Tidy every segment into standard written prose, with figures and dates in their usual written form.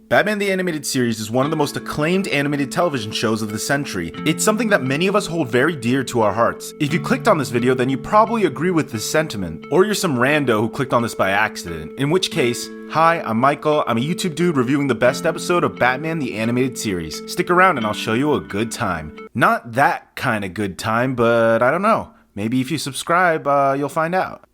Batman the Animated Series is one of the most acclaimed animated television shows of the century. It's something that many of us hold very dear to our hearts. If you clicked on this video, then you probably agree with this sentiment. Or you're some rando who clicked on this by accident. In which case, hi, I'm Michael. I'm a YouTube dude reviewing the best episode of Batman the Animated Series. Stick around and I'll show you a good time. Not that kind of good time, but I don't know. Maybe if you subscribe, you'll find out.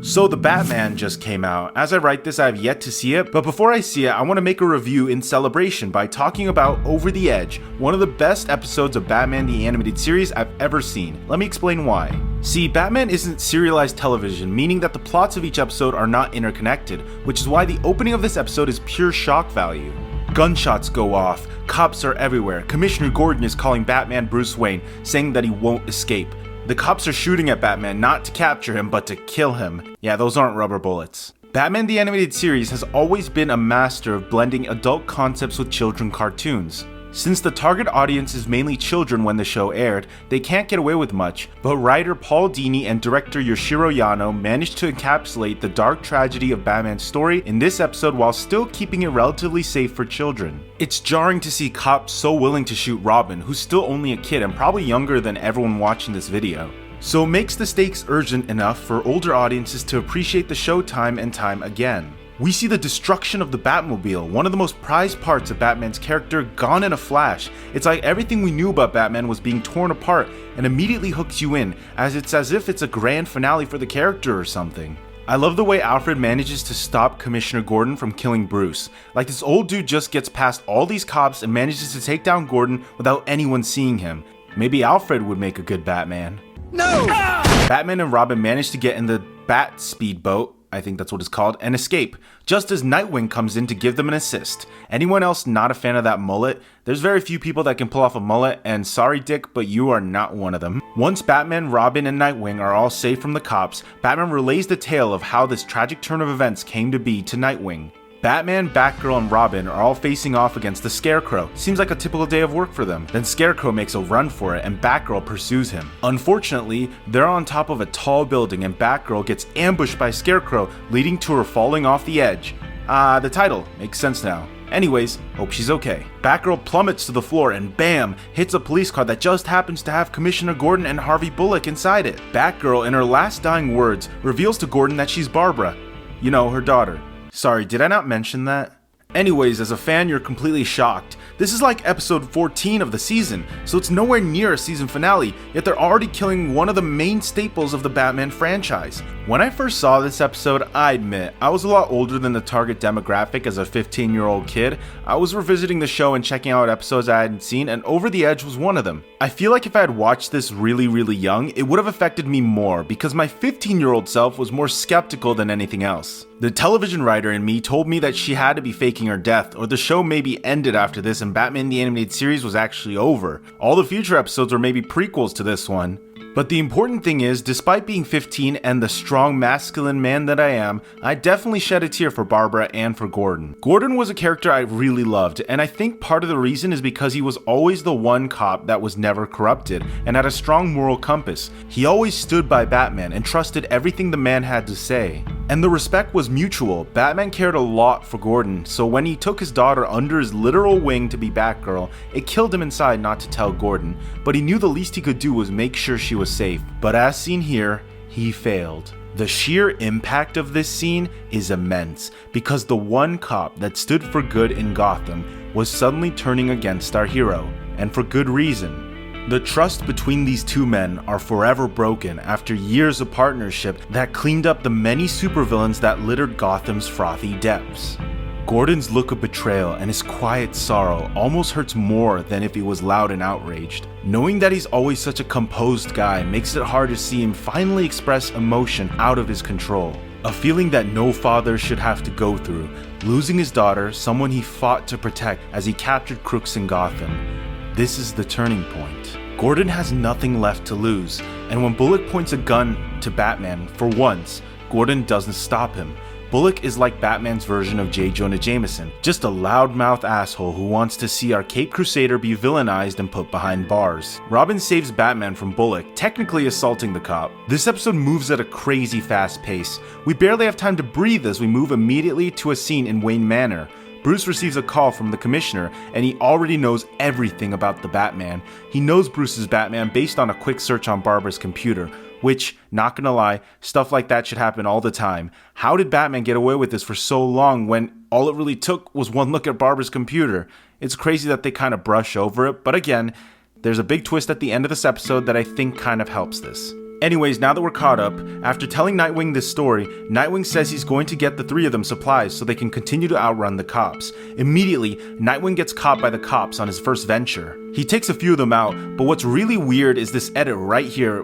So The Batman just came out. As I write this, I have yet to see it, but before I see it, I want to make a review in celebration by talking about Over the Edge, one of the best episodes of Batman the Animated Series I've ever seen. Let me explain why. See, Batman isn't serialized television, meaning that the plots of each episode are not interconnected, which is why the opening of this episode is pure shock value. Gunshots go off, cops are everywhere, Commissioner Gordon is calling Batman Bruce Wayne, saying that he won't escape. The cops are shooting at Batman not to capture him, but to kill him. Yeah, those aren't rubber bullets. Batman the Animated Series has always been a master of blending adult concepts with children cartoons. Since the target audience is mainly children when the show aired, they can't get away with much, but writer Paul Dini and director Yoshiro Yano managed to encapsulate the dark tragedy of Batman's story in this episode while still keeping it relatively safe for children. It's jarring to see cops so willing to shoot Robin, who's still only a kid and probably younger than everyone watching this video. So it makes the stakes urgent enough for older audiences to appreciate the show time and time again. We see the destruction of the Batmobile, one of the most prized parts of Batman's character, gone in a flash. It's like everything we knew about Batman was being torn apart and immediately hooks you in, as if it's a grand finale for the character or something. I love the way Alfred manages to stop Commissioner Gordon from killing Bruce. Like this old dude just gets past all these cops and manages to take down Gordon without anyone seeing him. Maybe Alfred would make a good Batman. No! Batman and Robin manage to get in the Bat Speedboat, I think that's what it's called, and escape, just as Nightwing comes in to give them an assist. Anyone else not a fan of that mullet? There's very few people that can pull off a mullet, and sorry Dick, but you are not one of them. Once Batman, Robin, and Nightwing are all safe from the cops, Batman relays the tale of how this tragic turn of events came to be to Nightwing. Batman, Batgirl, and Robin are all facing off against the Scarecrow. Seems like a typical day of work for them. Then Scarecrow makes a run for it and Batgirl pursues him. Unfortunately, they're on top of a tall building and Batgirl gets ambushed by Scarecrow, leading to her falling off the edge. The title makes sense now. Anyways, hope she's okay. Batgirl plummets to the floor and bam, hits a police car that just happens to have Commissioner Gordon and Harvey Bullock inside it. Batgirl, in her last dying words, reveals to Gordon that she's Barbara. You know, her daughter. Sorry, did I not mention that? Anyways, as a fan, you're completely shocked. This is like episode 14 of the season, so it's nowhere near a season finale, yet they're already killing one of the main staples of the Batman franchise. When I first saw this episode, I admit, I was a lot older than the target demographic as a 15-year-old kid. I was revisiting the show and checking out episodes I hadn't seen, and Over the Edge was one of them. I feel like if I had watched this really young, it would have affected me more, because my 15-year-old self was more skeptical than anything else. The television writer in me told me that she had to be faking her death, or the show maybe ended after this and Batman the Animated Series was actually over. All the future episodes were maybe prequels to this one. But the important thing is, despite being 15 and the strong masculine man that I am, I definitely shed a tear for Barbara and for Gordon. Gordon was a character I really loved, and I think part of the reason is because he was always the one cop that was never corrupted and had a strong moral compass. He always stood by Batman and trusted everything the man had to say. And the respect was mutual. Batman cared a lot for Gordon, so when he took his daughter under his literal wing to be Batgirl, it killed him inside not to tell Gordon, but he knew the least he could do was make sure she was safe. But as seen here, he failed. The sheer impact of this scene is immense, because the one cop that stood for good in Gotham was suddenly turning against our hero, and for good reason. The trust between these two men are forever broken after years of partnership that cleaned up the many supervillains that littered Gotham's frothy depths. Gordon's look of betrayal and his quiet sorrow almost hurts more than if he was loud and outraged. Knowing that he's always such a composed guy makes it hard to see him finally express emotion out of his control. A feeling that no father should have to go through, losing his daughter, someone he fought to protect as he captured crooks in Gotham. This is the turning point. Gordon has nothing left to lose, and when Bullock points a gun to Batman, for once, Gordon doesn't stop him. Bullock is like Batman's version of J. Jonah Jameson, just a loudmouth asshole who wants to see our Caped Crusader be villainized and put behind bars. Robin saves Batman from Bullock, technically assaulting the cop. This episode moves at a crazy fast pace. We barely have time to breathe as we move immediately to a scene in Wayne Manor. Bruce receives a call from the commissioner, and he already knows everything about the Batman. He knows Bruce's Batman based on a quick search on Barbara's computer, which, not gonna lie, stuff like that should happen all the time. How did Batman get away with this for so long when all it really took was one look at Barbara's computer? It's crazy that they kind of brush over it, but again, there's a big twist at the end of this episode that I think kind of helps this. Anyways, now that we're caught up, after telling Nightwing this story, Nightwing says he's going to get the three of them supplies so they can continue to outrun the cops. Immediately, Nightwing gets caught by the cops on his first venture. He takes a few of them out, but what's really weird is this edit right here.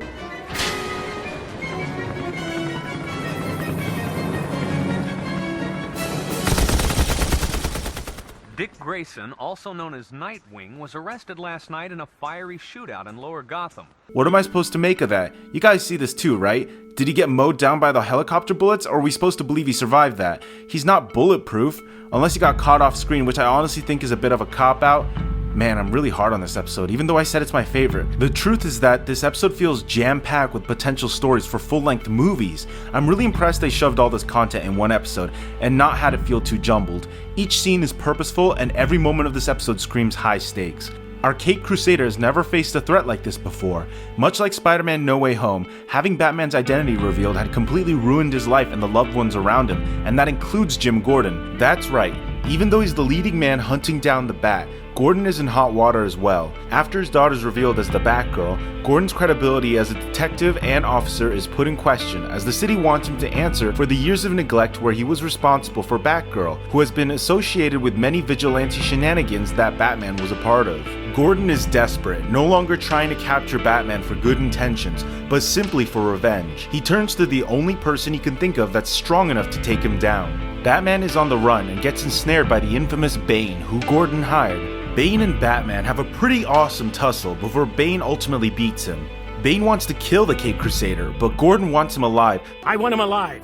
Dick Grayson, also known as Nightwing, was arrested last night in a fiery shootout in Lower Gotham. What am I supposed to make of that? You guys see this too, right? Did he get mowed down by the helicopter bullets, or are we supposed to believe he survived that? He's not bulletproof, unless he got caught off screen, which I honestly think is a bit of a cop-out. Man, I'm really hard on this episode, even though I said it's my favorite. The truth is that this episode feels jam-packed with potential stories for full-length movies. I'm really impressed they shoved all this content in one episode and not had it feel too jumbled. Each scene is purposeful and every moment of this episode screams high stakes. Our Caped Crusader has never faced a threat like this before. Much like Spider-Man No Way Home, having Batman's identity revealed had completely ruined his life and the loved ones around him, and that includes Jim Gordon. That's right, even though he's the leading man hunting down the Bat, Gordon is in hot water as well. After his daughter's revealed as the Batgirl, Gordon's credibility as a detective and officer is put in question as the city wants him to answer for the years of neglect where he was responsible for Batgirl, who has been associated with many vigilante shenanigans that Batman was a part of. Gordon is desperate, no longer trying to capture Batman for good intentions, but simply for revenge. He turns to the only person he can think of that's strong enough to take him down. Batman is on the run and gets ensnared by the infamous Bane, who Gordon hired. Bane and Batman have a pretty awesome tussle before Bane ultimately beats him. Bane wants to kill the Caped Crusader, but Gordon wants him alive. I want him alive.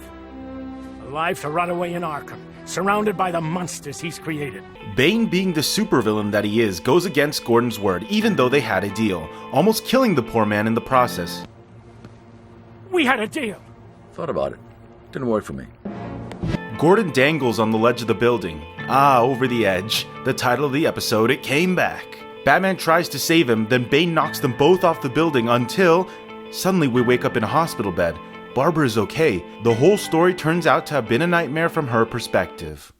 Alive to rot away in Arkham, surrounded by the monsters he's created. Bane, being the supervillain that he is, goes against Gordon's word even though they had a deal, almost killing the poor man in the process. We had a deal. Thought about it. Didn't work for me. Gordon dangles on the ledge of the building. Ah, over the edge. The title of the episode, It Came Back. Batman tries to save him, then Bane knocks them both off the building until suddenly we wake up in a hospital bed. Barbara is okay. The whole story turns out to have been a nightmare from her perspective.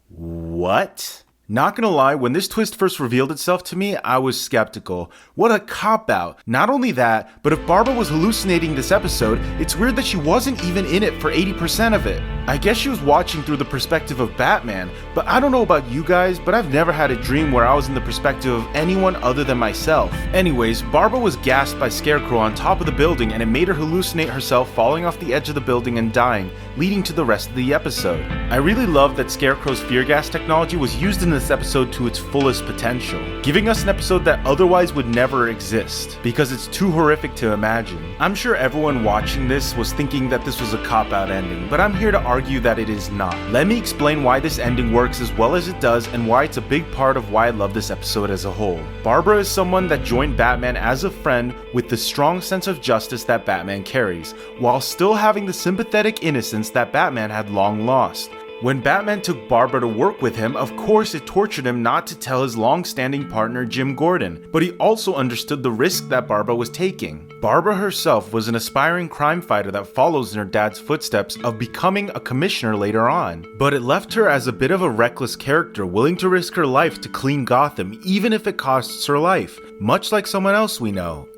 What? Not gonna lie, when this twist first revealed itself to me, I was skeptical. What a cop-out. Not only that, but if Barbara was hallucinating this episode, it's weird that she wasn't even in it for 80% of it. I guess she was watching through the perspective of Batman, but I don't know about you guys, but I've never had a dream where I was in the perspective of anyone other than myself. Anyways, Barbara was gassed by Scarecrow on top of the building and it made her hallucinate herself falling off the edge of the building and dying, leading to the rest of the episode. I really love that Scarecrow's fear gas technology was used in this episode to its fullest potential, giving us an episode that otherwise would never exist, because it's too horrific to imagine. I'm sure everyone watching this was thinking that this was a cop-out ending, but I'm here to argue that it is not. Let me explain why this ending works as well as it does and why it's a big part of why I love this episode as a whole. Barbara is someone that joined Batman as a friend with the strong sense of justice that Batman carries, while still having the sympathetic innocence that Batman had long lost. When Batman took Barbara to work with him, of course it tortured him not to tell his long-standing partner Jim Gordon, but he also understood the risk that Barbara was taking. Barbara herself was an aspiring crime fighter that follows in her dad's footsteps of becoming a commissioner later on, but it left her as a bit of a reckless character willing to risk her life to clean Gotham even if it costs her life, much like someone else we know,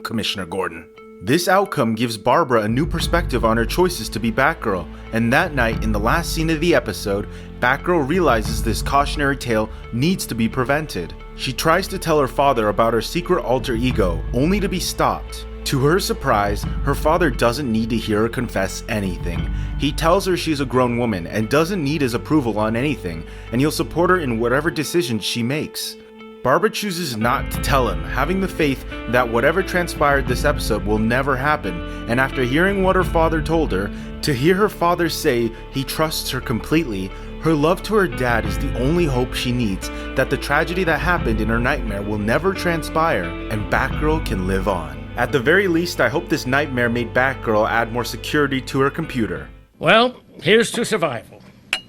Commissioner Gordon. This outcome gives Barbara a new perspective on her choices to be Batgirl, and that night, in the last scene of the episode, Batgirl realizes this cautionary tale needs to be prevented. She tries to tell her father about her secret alter ego, only to be stopped. To her surprise, her father doesn't need to hear her confess anything. He tells her she's a grown woman and doesn't need his approval on anything, and he'll support her in whatever decisions she makes. Barbara chooses not to tell him, having the faith that whatever transpired this episode will never happen, and after hearing what her father told her, to hear her father say he trusts her completely, her love to her dad is the only hope she needs, that the tragedy that happened in her nightmare will never transpire, and Batgirl can live on. At the very least, I hope this nightmare made Batgirl add more security to her computer. Well, here's to survival.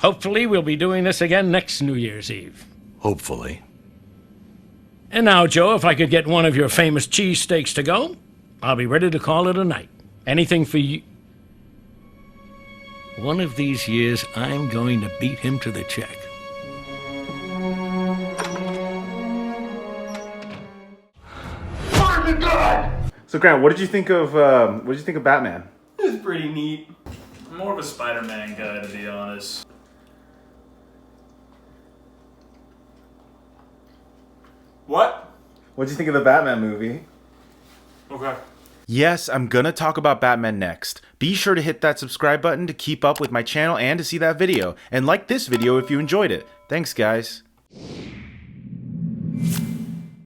Hopefully, we'll be doing this again next New Year's Eve. Hopefully. And now, Joe, if I could get one of your famous cheesesteaks to go, I'll be ready to call it a night. Anything for you. One of these years, I'm going to beat him to the check. So Grant, what did you think of Batman? It was pretty neat. I'm more of a Spider-Man guy, to be honest. What? What did you think of the Batman movie? Okay. Yes, I'm gonna talk about Batman next. Be sure to hit that subscribe button to keep up with my channel and to see that video. And like this video if you enjoyed it. Thanks, guys.